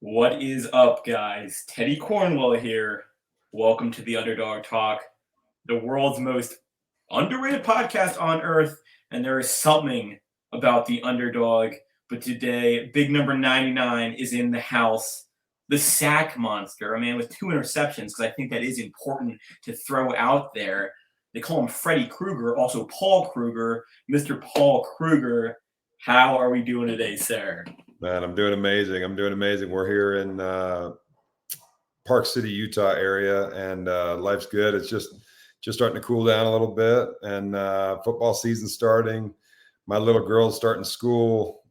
What is up, guys? Teddy Cornwell here. Welcome to the Underdog Talk, the world's most underrated podcast on earth. And there is something about the underdog. But today, big number 99 is in the house. The sack monster, a man with 2 interceptions, because I think that is important to throw out there. They call him Freddy Krueger, also Paul Kruger. Mr. Paul Kruger, how are we doing today, sir? Man, I'm doing amazing. We're here in Park City, Utah area, and life's good. It's just starting to cool down a little bit, and football season starting. My little girl's starting school.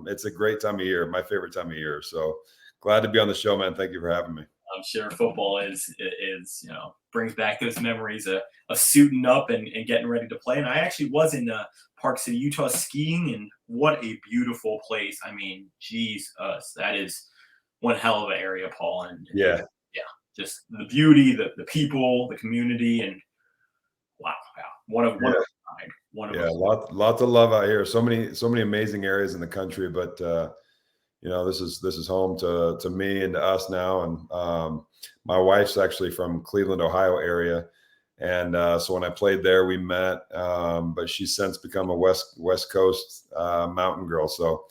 It's a great time of year, my favorite time of year. So glad to be on the show, man. Thank you for having me. I'm sure football is brings back those memories of suiting up and getting ready to play. And I actually was in Park City, Utah, skiing, and what a beautiful place. I mean, geez, that is one hell of an area, Paul. And yeah, just the beauty, the people, the community, and wow, one of a kind. lots of love out here. So many amazing areas in the country, but this is home to me and to us now. And my wife's actually from Cleveland, Ohio area. And so when I played there, we met, but she's since become a West Coast mountain girl. So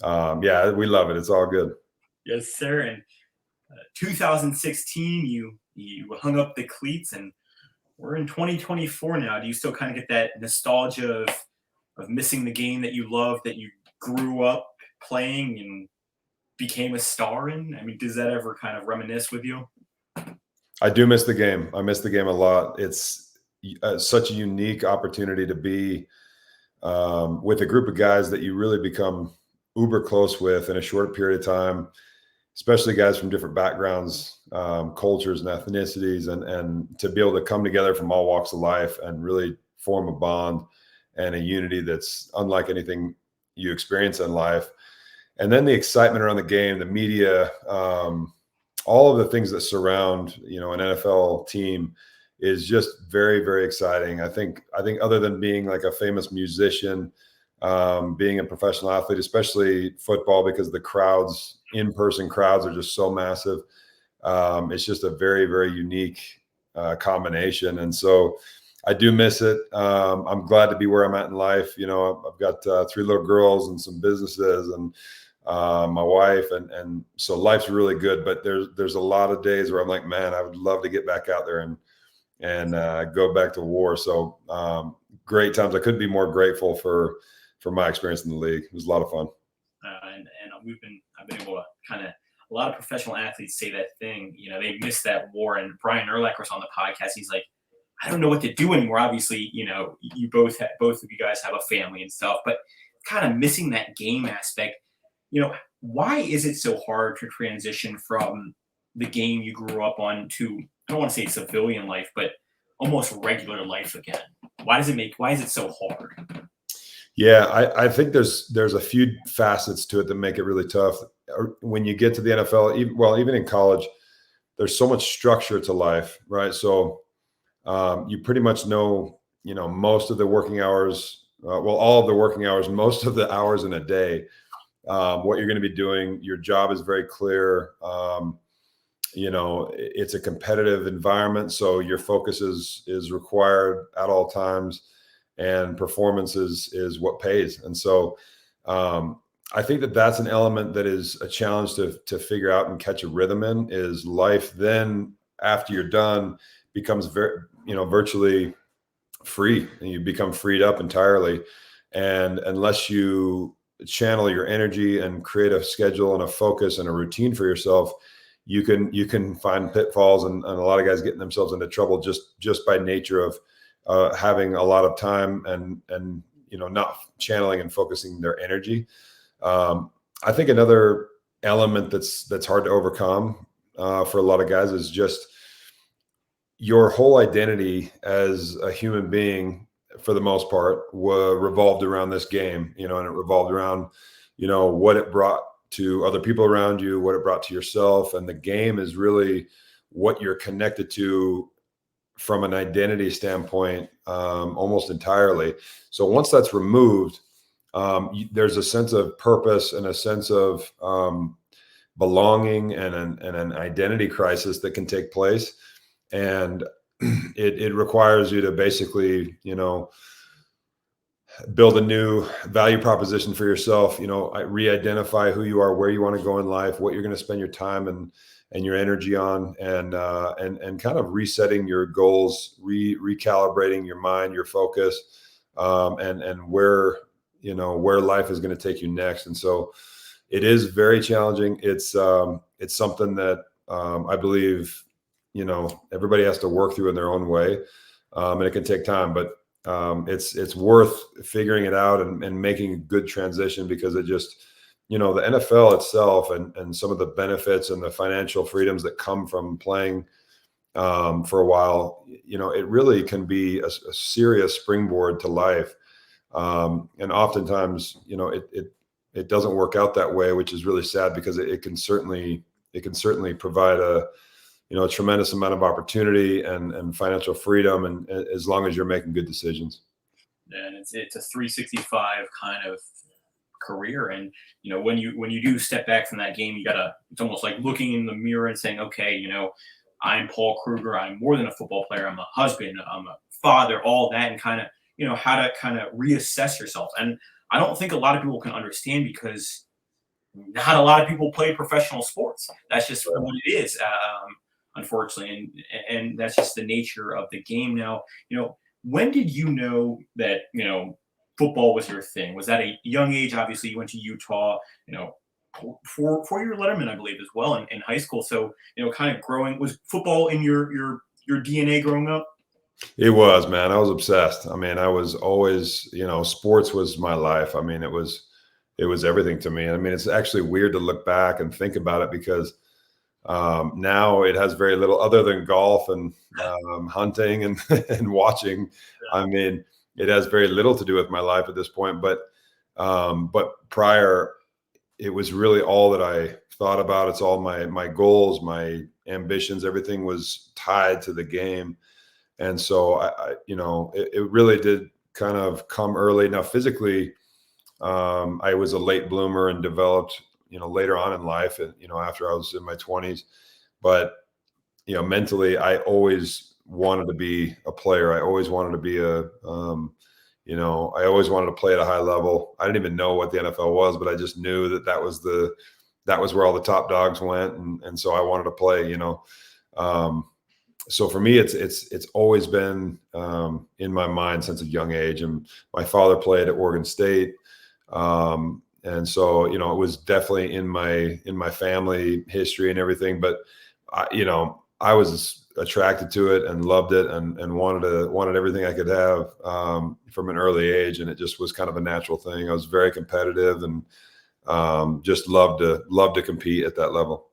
we love it. It's all good. Yes, sir. And 2016, you hung up the cleats, and we're in 2024 now. Do you still kind of get that nostalgia of missing the game that you loved, that you grew up playing and became a star in? I mean, does that ever kind of reminisce with you? I do miss the game. I miss the game a lot. It's such a unique opportunity to be with a group of guys that you really become uber close with in a short period of time, especially guys from different backgrounds, cultures and ethnicities, and to be able to come together from all walks of life and really form a bond and a unity that's unlike anything you experience in life. And then the excitement around the game, the media, all of the things that surround, an NFL team is just very, very exciting. I think other than being like a famous musician, being a professional athlete, especially football, because the crowds, in-person crowds are just so massive. It's just a very, very unique combination. And so I do miss it. I'm glad to be where I'm at in life. I've got 3 little girls and some businesses and my wife, and so life's really good. But there's a lot of days where I'm like, man, I would love to get back out there and go back to war. So great times. I couldn't be more grateful for my experience in the league. It was a lot of fun. And I've been able to kind of, a lot of professional athletes say that thing. They miss that war. And Brian Urlacher was on the podcast. He's like, I don't know what to do anymore. Obviously, you both of you guys have a family and stuff, but kind of missing that game aspect. Why is it so hard to transition from the game you grew up on to, I don't want to say civilian life, but almost regular life again? Why is it so hard? Yeah, I think there's a few facets to it that make it really tough. When you get to the NFL, even in college, there's so much structure to life, right? So you pretty much know, most of the working hours, all of the working hours, most of the hours in a day, what you're going to be doing. Your job is very clear. It's a competitive environment, so your focus is required at all times, and performance is what pays. And so I think that's an element that is a challenge to figure out and catch a rhythm in. Is life then, after you're done, becomes virtually free, and you become freed up entirely. And unless you channel your energy and create a schedule and a focus and a routine for yourself, you can find pitfalls, and a lot of guys getting themselves into trouble just by nature of having a lot of time and not channeling and focusing their energy. I think another element that's hard to overcome for a lot of guys is just your whole identity as a human being, for the most part, revolved around this game, and it revolved around, what it brought to other people around you, what it brought to yourself. And the game is really what you're connected to from an identity standpoint, almost entirely. So once that's removed, there's a sense of purpose and a sense of belonging and an identity crisis that can take place. And it requires you to basically, build a new value proposition for yourself, re-identify who you are, where you want to go in life, what you're going to spend your time and your energy on, and kind of resetting your goals, recalibrating your mind, your focus, and where life is going to take you next. And so it is very challenging. It's something that I believe, everybody has to work through in their own way. And it can take time, but it's worth figuring it out and making a good transition, because it just, the NFL itself and some of the benefits and the financial freedoms that come from playing for a while, it really can be a serious springboard to life. And oftentimes, it doesn't work out that way, which is really sad, because it can certainly provide a tremendous amount of opportunity and financial freedom, and as long as you're making good decisions. And it's a 365 kind of career. And when you do step back from that game, it's almost like looking in the mirror and saying, okay, I'm Paul Kruger. I'm more than a football player. I'm a husband. I'm a father. All that, and kind of how to kind of reassess yourself. And I don't think a lot of people can understand, because not a lot of people play professional sports. That's just what it is. Unfortunately, and that's just the nature of the game. Now, when did you know that football was your thing? Was that a young age? Obviously, you went to Utah, for your letterman, I believe, as well in high school. So kind of was football in your DNA growing up? It was, man. I was obsessed. I mean, I was always, sports was my life. I mean, it was everything to me. I mean, it's actually weird to look back and think about it, because now it has very little other than golf and hunting and and watching. I mean, it has very little to do with my life at this point. But prior, it was really all that I thought about. It's all my goals, my ambitions. Everything was tied to the game, and so it really did kind of come early. Now, physically, I was a late bloomer and developed later on in life, and after I was in my 20s. But mentally, I always wanted to be a player. I always wanted to be I always wanted to play at a high level. I didn't even know what the NFL was, but I just knew that was where all the top dogs went, and so I wanted to play. So for me, it's always been in my mind since a young age. And my father played at Oregon State. And so, it was definitely in my family history and everything, but I was attracted to it and loved it and wanted everything I could have, from an early age. And it just was kind of a natural thing. I was very competitive and, just loved to compete at that level.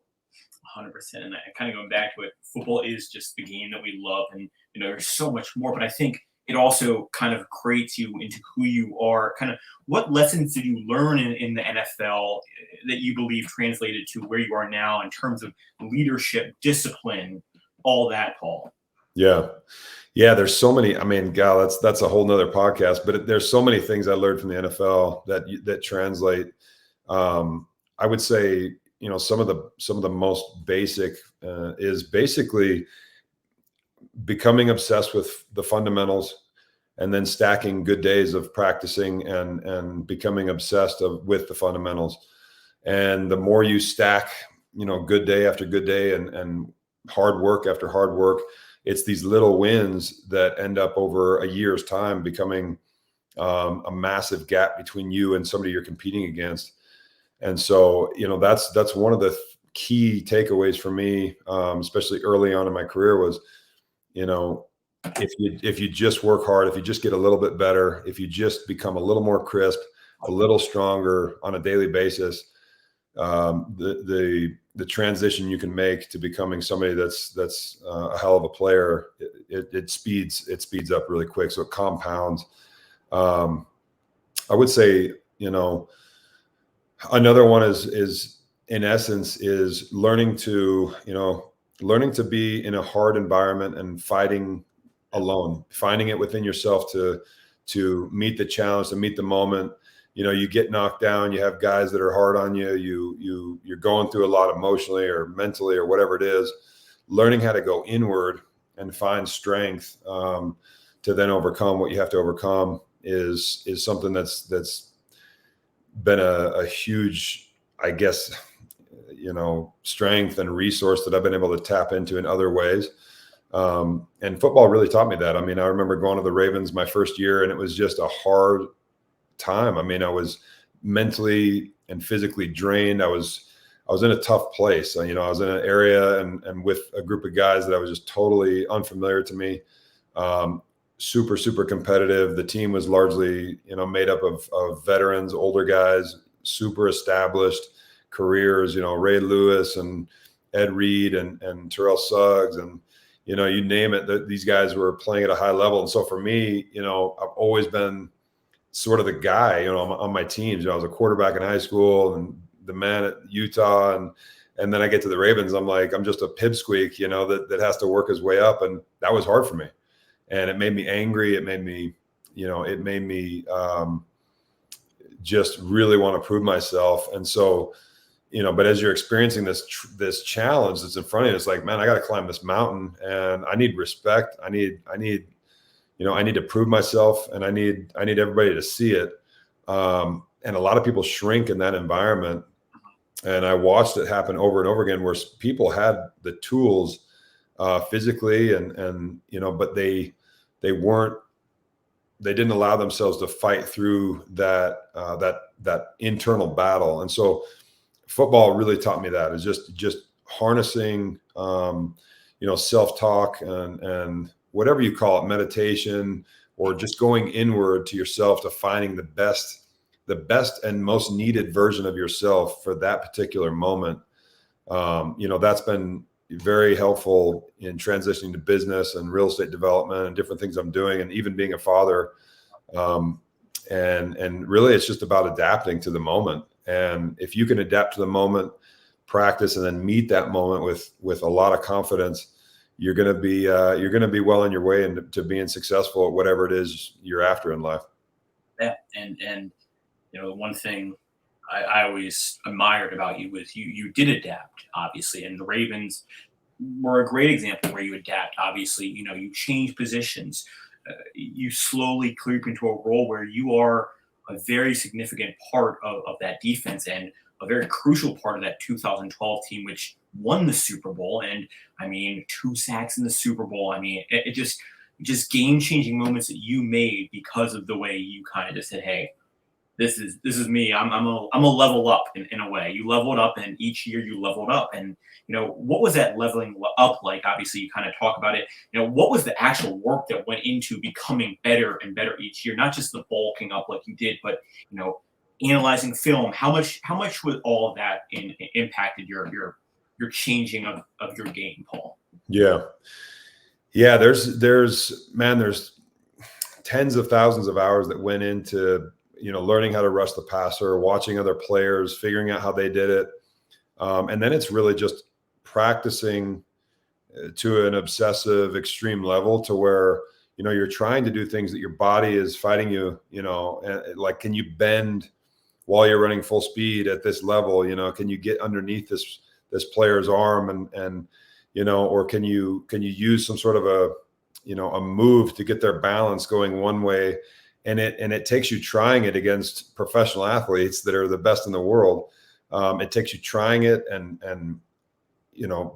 100%. And kind of going back to it, football is just the game that we love, and there's so much more. But I think it also kind of creates you into who you are. Kind of, what lessons did you learn in the NFL that you believe translated to where you are now in terms of leadership, discipline, all that, Paul? Yeah. There's so many. I mean, God, that's a whole nother podcast. But there's so many things I learned from the NFL that translate. I would say, some of the most basic is basically becoming obsessed with the fundamentals, and then stacking good days of practicing and becoming obsessed with the fundamentals. And the more you stack, good day after good day and hard work after hard work, it's these little wins that end up over a year's time becoming a massive gap between you and somebody you're competing against. And so, that's one of the key takeaways for me, especially early on in my career, was, if you just work hard, if you just get a little bit better, if you just become a little more crisp, a little stronger on a daily basis, the transition you can make to becoming somebody that's a hell of a player, it speeds up really quick. So it compounds. I would say, another one is in essence is learning to be in a hard environment and fighting alone, finding it within yourself to meet the challenge, to meet the moment, you get knocked down, you have guys that are hard on you, you're going through a lot emotionally or mentally or whatever it is. Learning how to go inward and find strength to then overcome what you have to overcome is something that's been a huge, I guess, strength and resource that I've been able to tap into in other ways. And football really taught me that. I mean, I remember going to the Ravens my first year, and it was just a hard time. I mean, I was mentally and physically drained. I was in a tough place. I was in an area and with a group of guys that I was just totally unfamiliar to me. Super, super competitive. The team was largely, made up of veterans, older guys, super established careers, Ray Lewis and Ed Reed and Terrell Suggs and, you name it, these guys were playing at a high level. And so for me, I've always been sort of the guy, on my teams. I was a quarterback in high school and the man at Utah. And then I get to the Ravens. I'm just a pipsqueak, that has to work his way up. And that was hard for me. And it made me angry. It made me, just really want to prove myself. And so, but as you're experiencing this challenge that's in front of you, it's like, man, I got to climb this mountain, and I need respect. I need to prove myself, and I need everybody to see it. And a lot of people shrink in that environment. And I watched it happen over and over again, where people had the tools physically and but they didn't allow themselves to fight through that internal battle. And so football really taught me that, is just harnessing self-talk and whatever you call it, meditation, or just going inward to yourself to finding the best and most needed version of yourself for that particular moment. That's been very helpful in transitioning to business and real estate development and different things I'm doing, and even being a father. And really it's just about adapting to the moment. And if you can adapt to the moment, practice, and then meet that moment with a lot of confidence, you're going to be well on your way into being successful at whatever it is you're after in life. Yeah. And one thing I always admired about you was you did adapt, obviously, and the Ravens were a great example where you adapt. Obviously, you change positions, you slowly creep into a role where you are a very significant part of that defense, and a very crucial part of that 2012 team, which won the Super Bowl. And I mean, 2 sacks in the Super Bowl. I mean, it just game-changing moments that you made because of the way you kind of just said, hey, this is me. I'm a level up in a way. You leveled up, and each year you leveled up. And what was that leveling up like? Obviously, you kind of talk about it. What was the actual work that went into becoming better and better each year? Not just the bulking up like you did, but analyzing film. How much was all of that impacted your changing of your game, Paul? Yeah. There's tens of thousands of hours that went into learning how to rush the passer, watching other players, figuring out how they did it. And then it's really just practicing to an obsessive extreme level, to where, you're trying to do things that your body is fighting you, and like, can you bend while you're running full speed at this level? Can you get underneath this player's arm and or can you use some sort of a move to get their balance going one way? And it takes you trying it against professional athletes that are the best in the world. It takes you trying it and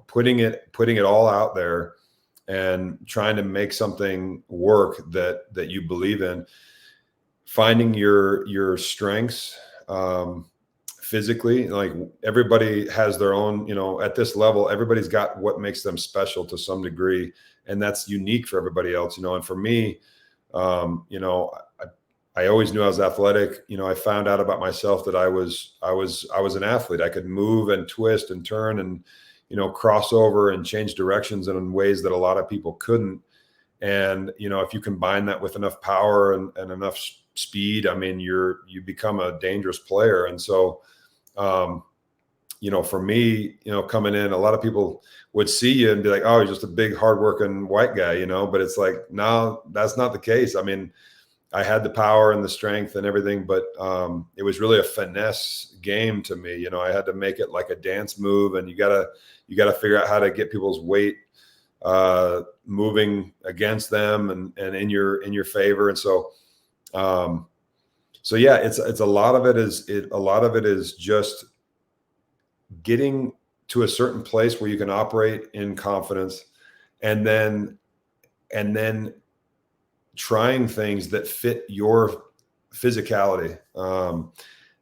putting it all out there and trying to make something work that you believe in. Finding your strengths physically, like everybody has their own. At this level, everybody's got what makes them special to some degree, and that's unique for everybody else. And for me, I always knew I was athletic. I found out about myself that I was an athlete. I could move and twist and turn and, cross over and change directions in ways that a lot of people couldn't. And, if you combine that with enough power and enough speed, I mean, you become a dangerous player. And so, for me, coming in, a lot of people would see you and be like, oh, you're just a big, hardworking white guy, but it's like, no, that's not the case. I mean, I had the power and the strength and everything, but it was really a finesse game to me. You know, I had to make it like a dance move, and you gotta figure out how to get people's weight moving against them and in your favor. And so yeah, it's a lot of it is just getting to a certain place where you can operate in confidence, and then trying things that fit your physicality,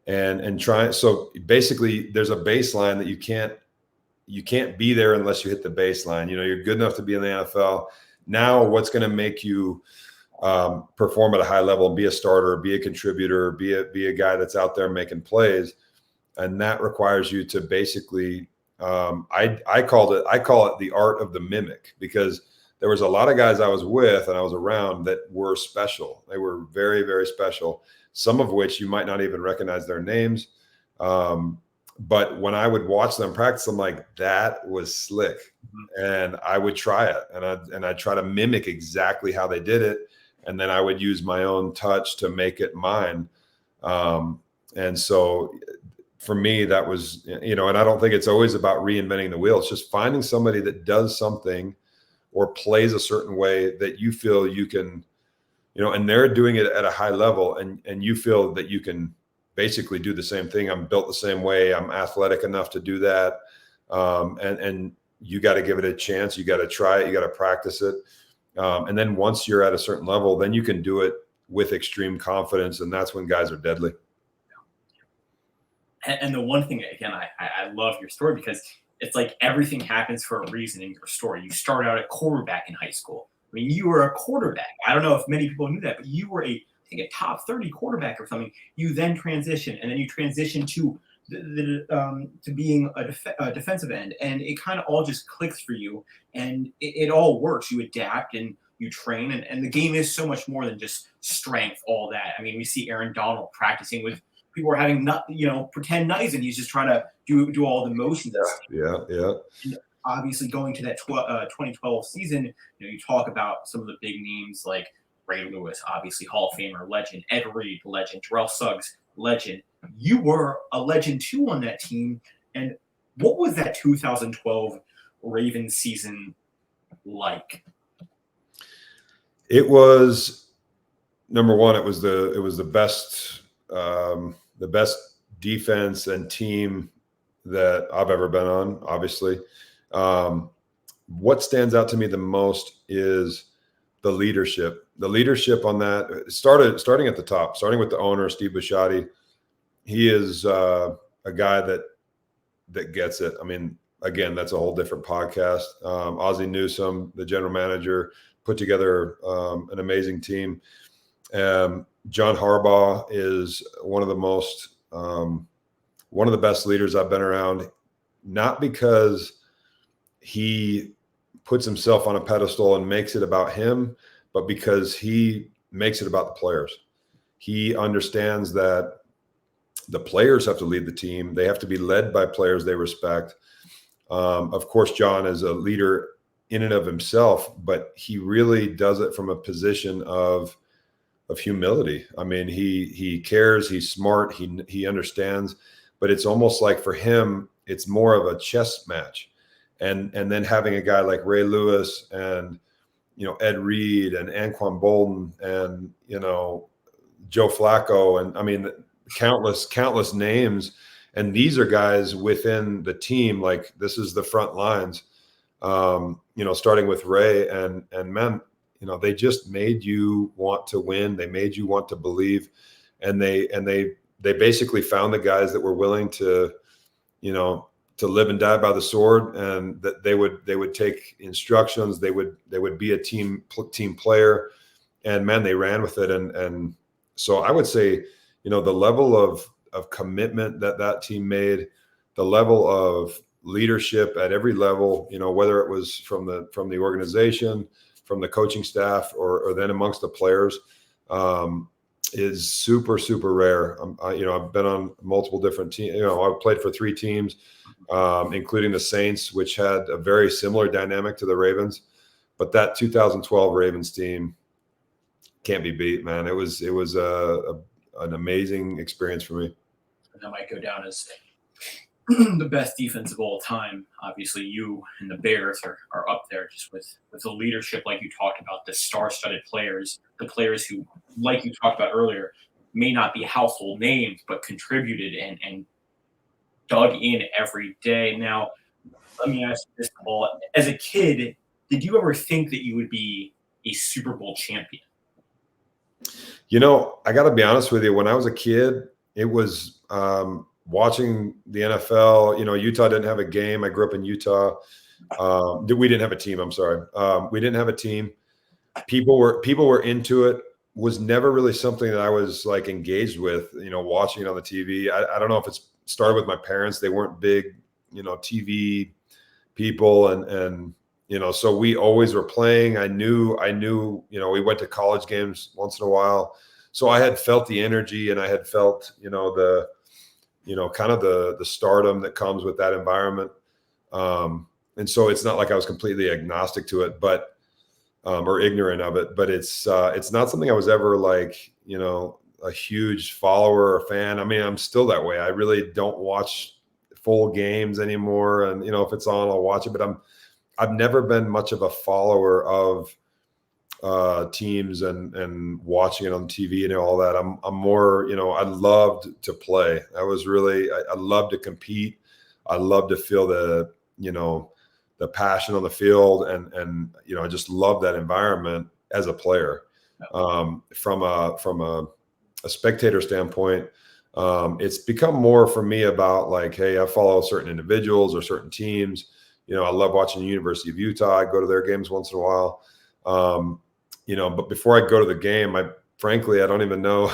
and trying. So basically there's a baseline that you can't be there unless you hit the baseline. You know, you're good enough to be in the NFL. Now what's going to make you perform at a high level and be a starter, be a contributor, be a guy that's out there making plays? And that requires you to basically, I call it the art of the mimic, because there was a lot of guys I was with and I was around that were special. They were very, very special, some of which you might not even recognize their names. But when I would watch them practice, I'm like, that was slick. And I would try it, and I'd try to mimic exactly how they did it. And then I would use my own touch to make it mine. And so for me, that was, you know, and I don't think it's always about reinventing the wheel. It's just finding somebody that does something or plays a certain way that you feel you can, you know, and they're doing it at a high level, and you feel that you can basically do the same thing. I'm built the same way. I'm athletic enough to do that. And you got to give it a chance. You got to try it. You got to practice it. And then once you're at a certain level, then you can do it with extreme confidence. And that's when guys are deadly. And the one thing, again, I love your story, because it's like everything happens for a reason in your story. You started out at quarterback in high school. I mean, you were a quarterback. I don't know if many people knew that, but you were I think a top 30 quarterback or something. You then transitioned, and then you transitioned to to being a defensive end, and it kind of all just clicks for you, and it all works. You adapt and you train, and the game is so much more than just strength, all that. I mean, we see Aaron Donald practicing with people are having pretend knives, and he's just trying to do all the motions. Yeah. And obviously, going to that 2012 season, you know, you talk about some of the big names like Ray Lewis, obviously Hall of Famer, legend; Ed Reed, legend; Terrell Suggs, legend. You were a legend too on that team. And what was that 2012 Ravens season like? It was, number one, it was the best defense and team that I've ever been on, obviously. What stands out to me the most is the leadership. The leadership on that starting at the top, starting with the owner, Steve Bisciotti. He is a guy that gets it. I mean, again, that's a whole different podcast. Ozzie Newsome, the general manager, put together an amazing team. John Harbaugh is one of the best leaders I've been around, not because he puts himself on a pedestal and makes it about him, but because he makes it about the players. He understands that the players have to lead the team. They have to be led by players they respect. Of course, John is a leader in and of himself, but he really does it from a position of humility. I mean, he cares, he's smart, he understands, but it's almost like for him, it's more of a chess match. And then having a guy like Ray Lewis and, you know, Ed Reed and Anquan Bolden and, you know, Joe Flacco, and I mean, countless names. And these are guys within the team. Like, this is the front lines, you know, starting with Ray and man, you know, they just made you want to win. They made you want to believe. And they basically found the guys that were willing to, you know, to live and die by the sword, and that they would take instructions. They would be a team player, and man, they ran with it. And so I would say, you know, the level of commitment that team made, the level of leadership at every level, you know, whether it was from the organization, from the coaching staff, or then amongst the players, is super, super rare. You know, I've been on multiple different teams. You know, I've played for 3 teams, including the Saints, which had a very similar dynamic to the Ravens. But that 2012 Ravens team can't be beat, man. It was an amazing experience for me. That might go down as the best defense of all time. Obviously, you and the Bears are up there just with the leadership, like you talked about, the star-studded players, the players who, like you talked about earlier, may not be household names, but contributed and dug in every day. Now, let me ask you this, Paul. As a kid, did you ever think that you would be a Super Bowl champion? I got to be honest with you. When I was a kid, it was watching the NFL. Utah didn't have a game. I grew up in Utah. We didn't have a team. I'm sorry. We didn't have a team. People were into it. Was never really something that I was like engaged with. Watching it on the TV. I don't know if it's started with my parents. They weren't big, TV people, and so we always were playing. I knew, we went to college games once in a while. So I had felt the energy, and I had felt, the kind of the stardom that comes with that environment. And so it's not like I was completely agnostic to it, but, or ignorant of it, but it's not something I was ever like, a huge follower or fan. I mean, I'm still that way. I really don't watch full games anymore. And, if it's on, I'll watch it, but I've never been much of a follower of teams and watching it on TV and all that. I'm more, I loved to play. I loved to compete. I loved to feel the passion on the field, and I just love that environment as a player. From a spectator standpoint, it's become more for me about like, hey, I follow certain individuals or certain teams. I love watching the University of Utah. I go to their games once in a while. But before I go to the game, frankly, I don't even know,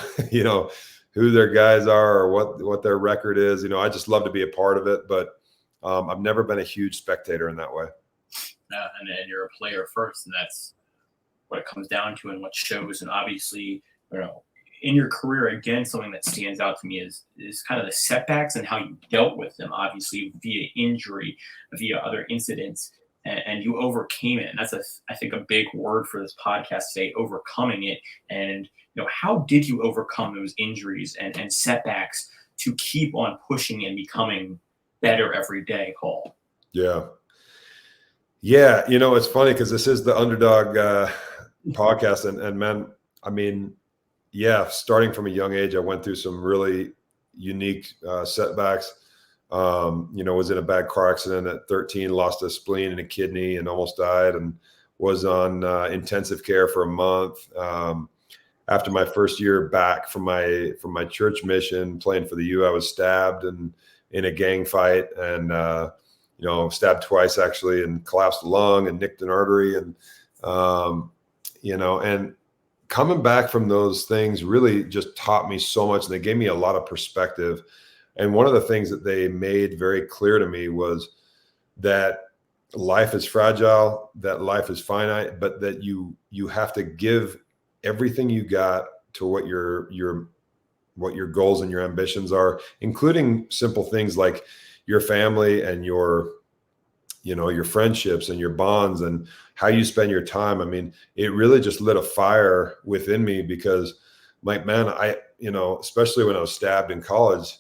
who their guys are or what their record is. I just love to be a part of it, but I've never been a huge spectator in that way. And you're a player first, and that's what it comes down to and what shows. And obviously, in your career, again, something that stands out to me is kind of the setbacks and how you dealt with them, obviously via injury, via other incidents, and you overcame it. And that's I think a big word for this podcast today, overcoming it. And how did you overcome those injuries and setbacks to keep on pushing and becoming better every day, Paul? Yeah. It's funny because this is the Underdog podcast, and man, I mean, starting from a young age, I went through some really unique setbacks. Was in a bad car accident at 13, lost a spleen and a kidney and almost died, and was on intensive care for a month. After my first year back from my church mission playing for the U, I was stabbed in a gang fight, and stabbed twice actually, and collapsed a lung and nicked an artery, and and coming back from those things really just taught me so much. And they gave me a lot of perspective. And one of the things that they made very clear to me was that life is fragile, that life is finite, but that you have to give everything you got to what your goals and your ambitions are, including simple things like your family and your friendships and your bonds and how you spend your time. I mean, it really just lit a fire within me, because like, man, especially when I was stabbed in college,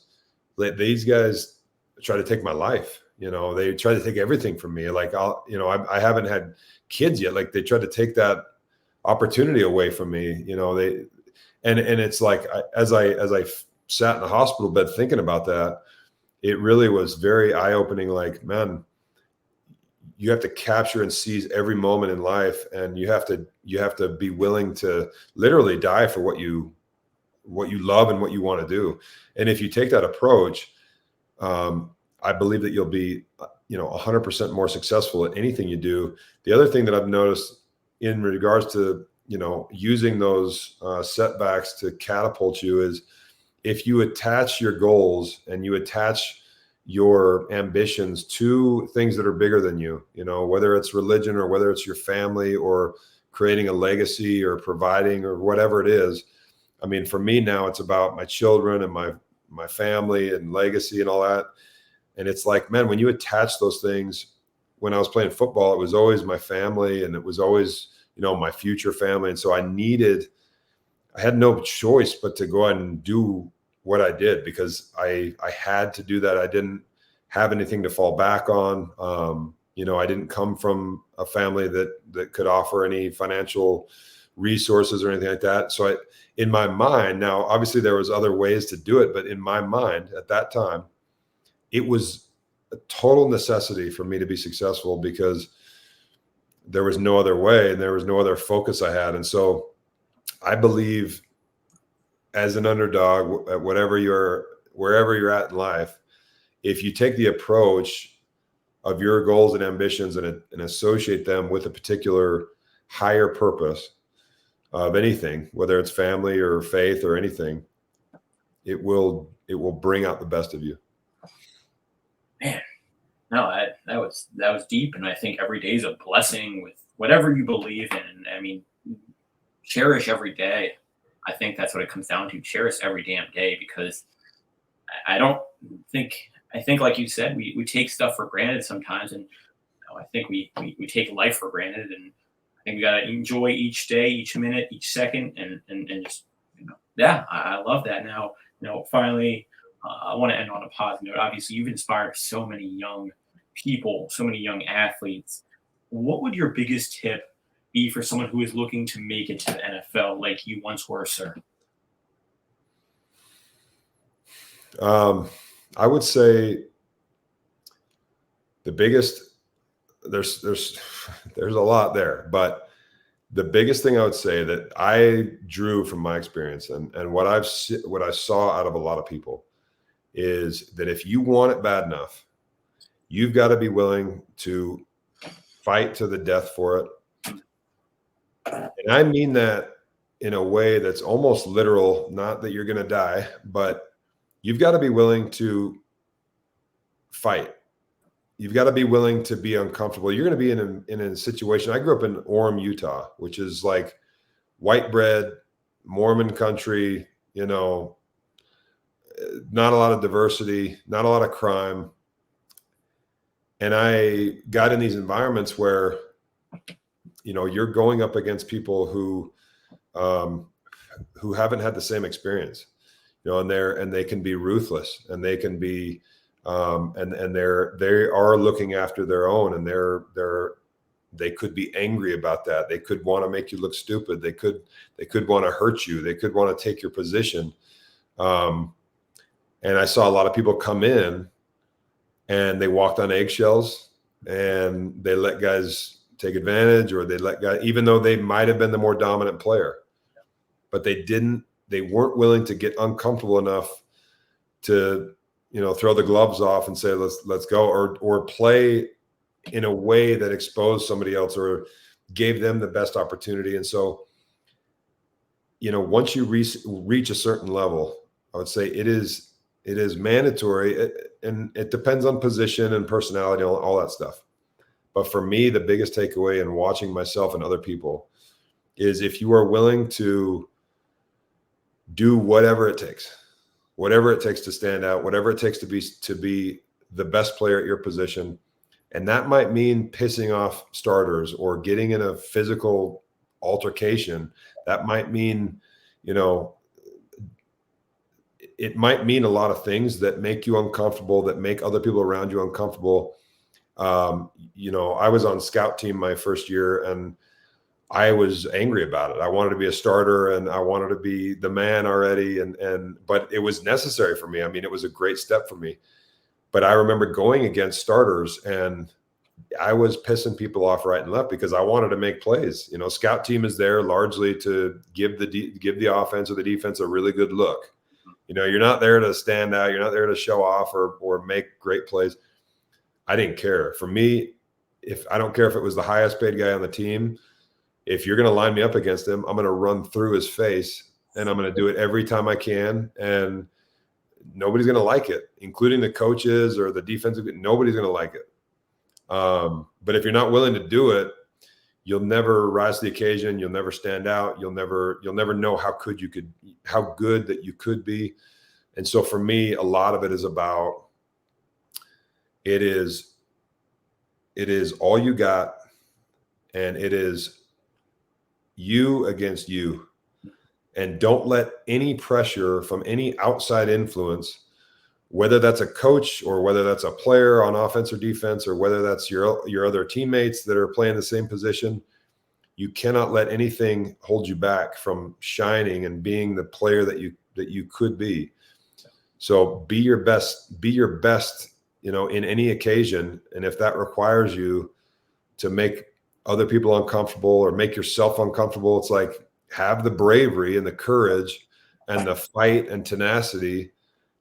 these guys try to take my life. They try to take everything from me. Like I haven't had kids yet. Like they tried to take that opportunity away from me. And it's like, as I sat in the hospital bed thinking about that, it really was very eye-opening. Like, man, you have to capture and seize every moment in life, and you have to be willing to literally die for what you love and what you want to do. And if you take that approach, I believe that you'll be 100% more successful at anything you do. The other thing that I've noticed in regards to using those setbacks to catapult you is, if you attach your goals and you attach your ambitions to things that are bigger than you, whether it's religion or whether it's your family or creating a legacy or providing or whatever it is. I mean, for me now, it's about my children and my family and legacy and all that. And it's like, man, when you attach those things, when I was playing football, it was always my family, and it was always, my future family. And so I needed I had no choice but to go out and do what I did, because I had to do that. I didn't have anything to fall back on. I didn't come from a family that could offer any financial resources or anything like that. So in my mind, now obviously there was other ways to do it, but in my mind at that time, it was a total necessity for me to be successful, because there was no other way and there was no other focus I had. And so I believe, as an underdog, wherever you're at in life, if you take the approach of your goals and ambitions and associate them with a particular higher purpose of anything, whether it's family or faith or anything, it will bring out the best of you. Man, no, that was deep, and I think every day is a blessing with whatever you believe in. I mean, cherish every day. I think that's what it comes down to. Cherish every damn day, because I don't think I think like you said, we take stuff for granted sometimes, and I think we take life for granted, and I think we gotta enjoy each day, each minute, each second, and just yeah, I love that. Now, finally, I want to end on a positive note. Obviously, you've inspired so many young people, so many young athletes. What would your biggest tip be for someone who is looking to make it to the NFL like you once were, sir? I would say the biggest there's there's a lot there, but the biggest thing I would say that I drew from my experience, and what I saw out of a lot of people, is that if you want it bad enough, you've got to be willing to fight to the death for it. And I mean that in a way that's almost literal, not that you're going to die, but you've got to be willing to fight. You've got to be willing to be uncomfortable. You're going to be in a situation. I grew up in Orem, Utah, which is like white bread, Mormon country, not a lot of diversity, not a lot of crime. And I got in these environments where, you're going up against people who haven't had the same experience, and they can be ruthless, and they can be, and they are looking after their own, and they could be angry about that. They could want to make you look stupid. They could want to hurt you. They could want to take your position. And I saw a lot of people come in and they walked on eggshells, and they let guys take advantage, or they let guys, even though they might have been the more dominant player, but they weren't willing to get uncomfortable enough to, throw the gloves off and say, let's go, or play in a way that exposed somebody else or gave them the best opportunity. And so, once you reach a certain level, I would say it is mandatory, and it depends on position and personality, all that stuff. But for me, the biggest takeaway in watching myself and other people is, if you are willing to do whatever it takes to stand out, whatever it takes to be the best player at your position. And that might mean pissing off starters or getting in a physical altercation. That might mean, it might mean a lot of things that make you uncomfortable, that make other people around you uncomfortable. I was on scout team my first year, and I was angry about it. I wanted to be a starter, and I wanted to be the man already. But it was necessary for me. I mean, it was a great step for me. But I remember going against starters, and I was pissing people off right and left because I wanted to make plays. Scout team is there largely to give the offense or the defense a really good look. You're not there to stand out. You're not there to show off or make great plays. I didn't care. For me, I don't care if it was the highest paid guy on the team, if you're going to line me up against him, I'm going to run through his face, and I'm going to do it every time I can. And nobody's going to like it, including the coaches or the defensive. Nobody's going to like it. But if you're not willing to do it, you'll never rise to the occasion. You'll never stand out. You'll never know how good that you could be. And so for me, a lot of it is about, it is all you got, and it is you against you. and don't let any pressure from any outside influence, whether that's a coach or whether that's a player on offense or defense, or whether that's your other teammates that are playing the same position. You cannot let anything hold you back from shining and being the player that you could be. So be your best, in any occasion. And if that requires you to make other people uncomfortable or make yourself uncomfortable, it's like, have the bravery and the courage and the fight and tenacity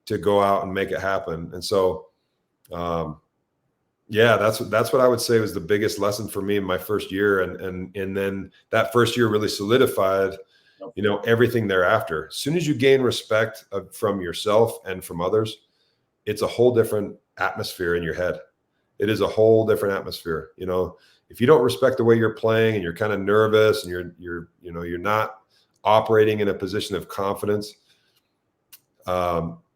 to go out and make it happen. And so, that's what I would say was the biggest lesson for me in my first year. And then that first year really solidified, everything thereafter. As soon as you gain respect from yourself and from others, it's a whole different atmosphere in your head. It is a whole different atmosphere. If you don't respect the way you're playing and you're kind of nervous and you're not operating in a position of confidence,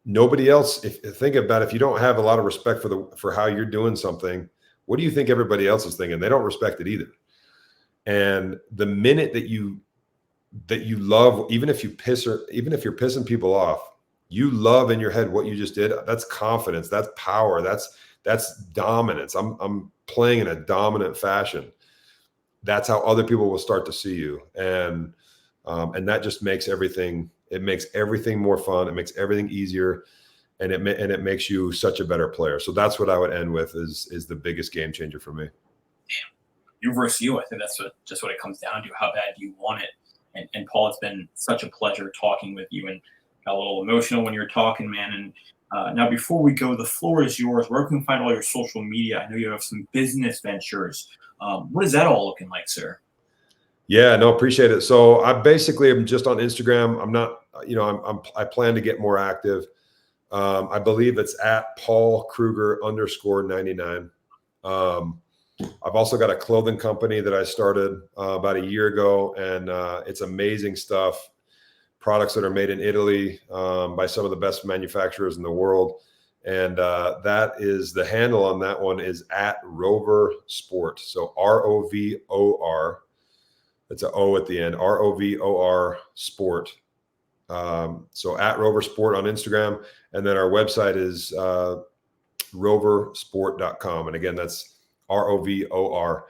nobody else, think about if you don't have a lot of respect for how you're doing something, what do you think everybody else is thinking? They don't respect it either. And the minute that you love, even if you're pissing people off, you love in your head what you just did. That's confidence. That's power. That's dominance. I'm playing in a dominant fashion. That's how other people will start to see you. And that just makes everything, it makes everything more fun. It makes everything easier. And it makes you such a better player. So that's what I would end with is the biggest game changer for me. Damn. You versus you. I think that's just what it comes down to. How bad do you want it? And Paul, it's been such a pleasure talking with you, and got a little emotional when you're talking, man. And now before we go, the floor is yours. Where can we find all your social media? I know you have some business ventures. What is that all looking like, sir? Yeah, no, appreciate it. So I basically am just on Instagram. I'm not, I plan to get more active. I believe it's at Paul Kruger _99. I've also got a clothing company that I started about a year ago, and it's amazing stuff. Products that are made in Italy by some of the best manufacturers in the world. And that is the handle on that one is at Rover Sport. So ROVOR. It's an O at the end. ROVOR Sport. So at Rover Sport on Instagram. And then our website is roversport.com. And again, that's ROVOR.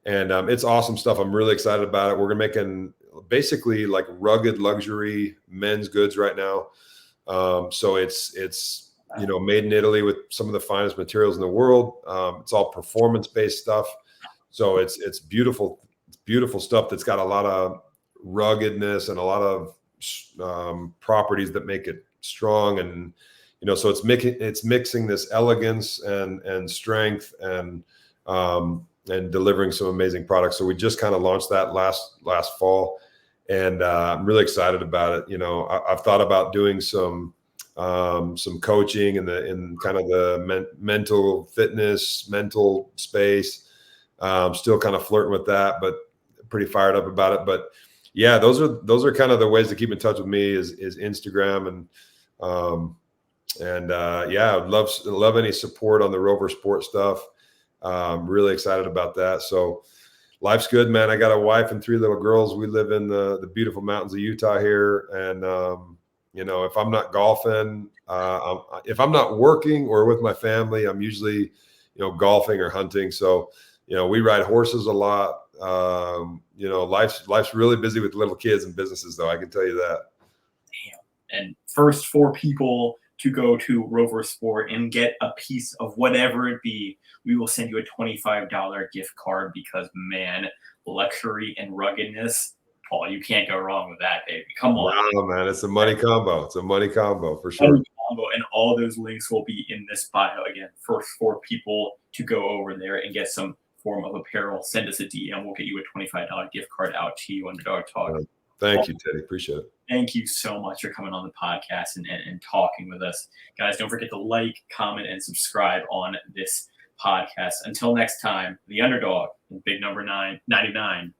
And it's awesome stuff. I'm really excited about it. We're making basically like rugged luxury men's goods right now. So it's made in Italy with some of the finest materials in the world. It's all performance-based stuff. So it's beautiful. It's beautiful stuff that's got a lot of ruggedness and a lot of properties that make it strong. And so it's mixing this elegance and strength and delivering some amazing products. So we just kind of launched that last fall, and I'm really excited about it. I've thought about doing some coaching in kind of the mental fitness, mental space. Still kind of flirting with that, but pretty fired up about it. But yeah, those are kind of the ways to keep in touch with me is Instagram. I'd love any support on the Rover Sport stuff. I'm really excited about that. So life's good, man. I got a wife and 3 little girls. We live in the beautiful mountains of Utah here. And, if I'm not golfing, if I'm not working or with my family, I'm usually, golfing or hunting. So, we ride horses a lot. Life's really busy with little kids and businesses, though. I can tell you that. Damn. And first 4 people to go to Rover Sport and get a piece of whatever it be, we will send you a $25 gift card because, man, luxury and ruggedness, Paul, you can't go wrong with that, baby. Come on. Wow, man. It's a money combo. It's a money combo for sure. Money combo, and all those links will be in this bio. Again, first 4 people to go over there and get some form of apparel, send us a DM. We'll get you a $25 gift card out to you, Underdog Talk. Thank you, Teddy. Appreciate it. Thank you so much for coming on the podcast and talking with us. Guys, don't forget to like, comment, and subscribe on this podcast. Until next time, the Underdog, big number 99,